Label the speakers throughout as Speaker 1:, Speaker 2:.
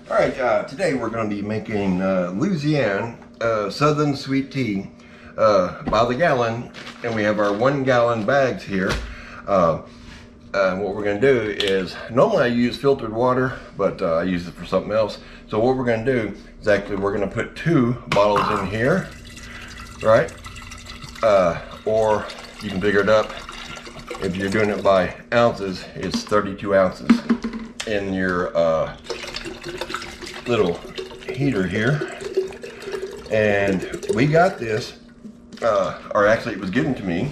Speaker 1: Alright, today we're going to be making Louisiana Southern Sweet Tea by the gallon, and we have our 1 gallon bags here. What we're going to do is, normally I use filtered water, but I use it for something else. So what we're going to do is actually we're going to put 2 bottles in here, right? Or you can figure it up. If you're doing it by ounces, it's 32 ounces in your little heater here. And we got this, or actually it was given to me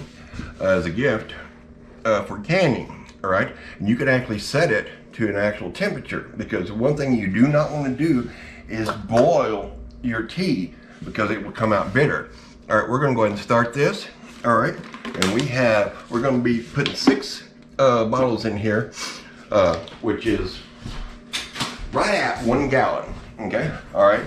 Speaker 1: as a gift for canning. All right, and you can actually set it to an actual temperature, because one thing you do not want to do is boil your tea, because it will come out bitter. All right, we're going to go ahead and start this. All right, and we're going to be putting 6 bottles in here, which is right at 1 gallon. Okay, all right.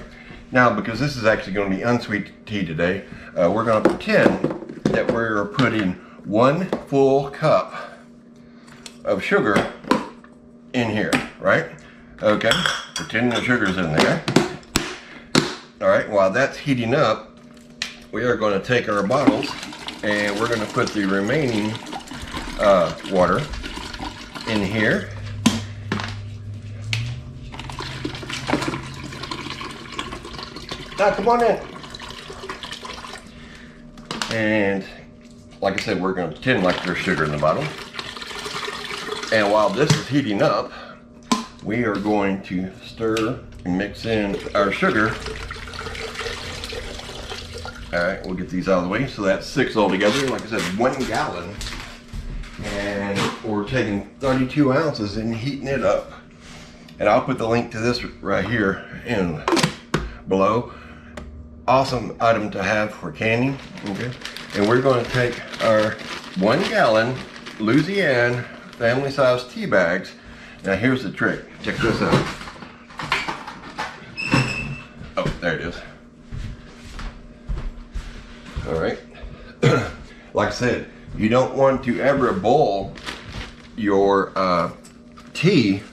Speaker 1: Now, because this is actually going to be unsweet tea today, we're going to pretend that we're putting 1 full cup of sugar in here, right? Okay, pretend the sugar's in there. All right, while that's heating up, we are going to take our bottles and we're going to put the remaining water in here. Now, come on in. And like I said, we're going to pretend like there's sugar in the bottle. And while this is heating up, we are going to stir and mix in our sugar. All right, we'll get these out of the way. So that's 6 altogether. Like I said, 1 gallon. And we're taking 32 ounces and heating it up. And I'll put the link to this right here in below. Awesome item to have for canning. Okay. And we're going to take our 1 gallon Louisiana family size tea bags. Now here's the trick. Check this out. Oh, there it is. All right. Like I said, you don't want to ever boil your tea,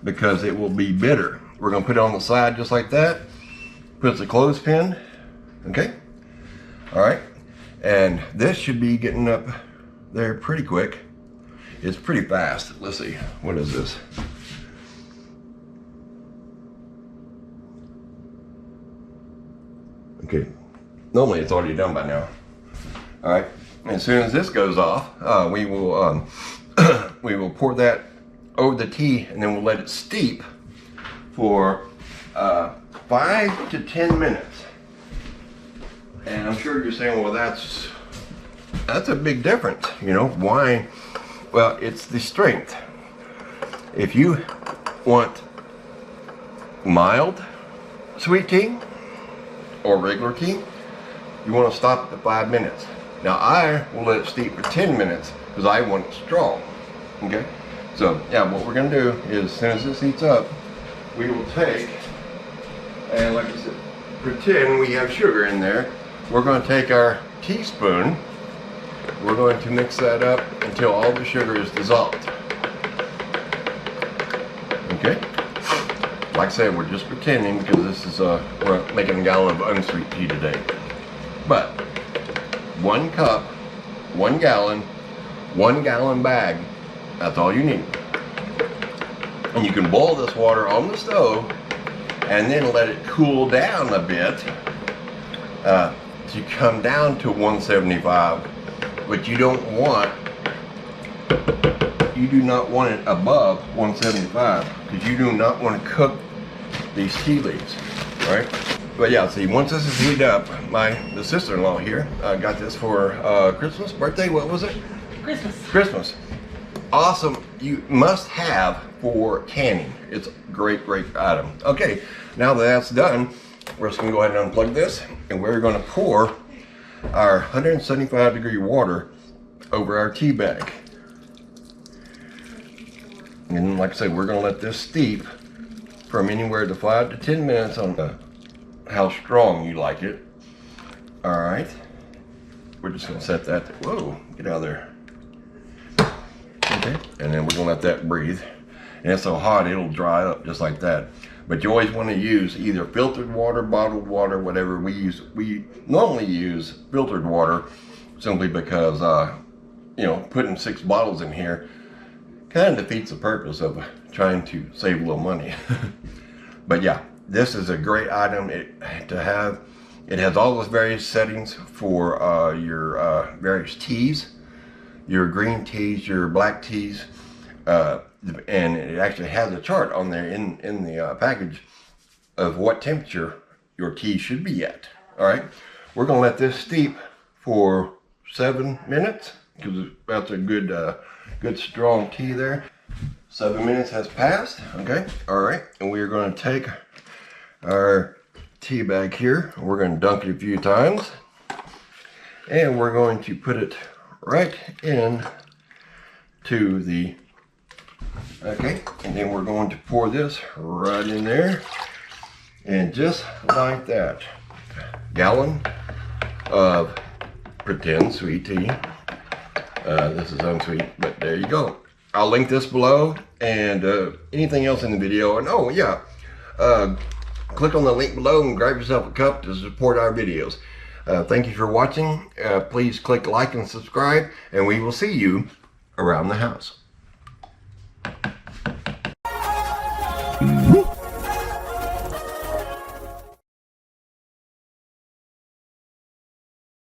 Speaker 1: because it will be bitter. We're going to put it on the side just like that. Put the clothespin. Okay. All right. And this should be getting up there pretty quick. It's pretty fast. Let's see. What is this? Okay. Normally it's already done by now. All right. As soon as this goes off, we will we will pour that over the tea, and then we'll let it steep for 5 to 10 minutes. And I'm sure you're saying, well, that's a big difference. You know why? Well, it's the strength. If you want mild sweet tea or regular tea, you want to stop at the 5 minutes. Now I will let it steep for 10 minutes because I want it strong. Okay? So yeah, what we're going to do is, as soon as this heats up, we will take, and like I said, pretend we have sugar in there. We're going to take our teaspoon. We're going to mix that up until all the sugar is dissolved. Okay? Like I said, we're just pretending, because this is we're making a gallon of unsweet tea today. But 1 cup, 1 gallon, 1 gallon bag. That's all you need. And you can boil this water on the stove and then let it cool down a bit to come down to 175. But you don't want, you do not want it above 175, because you do not want to cook these tea leaves, right? But yeah, see, once this is heated up, the sister-in-law here got this for Christmas, birthday, what was it? Christmas. Awesome, you must have for canning. It's a great, great item. Okay, now that that's done, we're just gonna go ahead and unplug this, and we're gonna pour our 175 degree water over our tea bag. And like I said, we're gonna let this steep from anywhere to 5 to 10 minutes on how strong you like it. All right. we're just gonna set that, whoa, get out of there. Okay, and then we're gonna let that breathe. And it's so hot, it'll dry up just like that. But you always wanna use either filtered water, bottled water, whatever we use. We normally use filtered water simply because, you know, putting 6 bottles in here kind of defeats the purpose of trying to save a little money. But yeah, this is a great item to have. It has all those various settings for your various teas, your green teas, your black teas, and it actually has a chart on there in the package of what temperature your tea should be at. All right, we're gonna let this steep for 7 minutes because that's a good strong tea there. 7 minutes has passed. Okay, all right, and we are going to take our tea bag here. We're going to dunk it a few times, and we're going to put it right in to the, okay, and then we're going to pour this right in there, and just like that, gallon of pretend sweet tea. This is unsweet, but there you go. I'll link this below, and anything else in the video. And oh yeah, click on the link below and grab yourself a cup to support our videos. Thank you for watching. Please click like and subscribe, and we will see you around the house.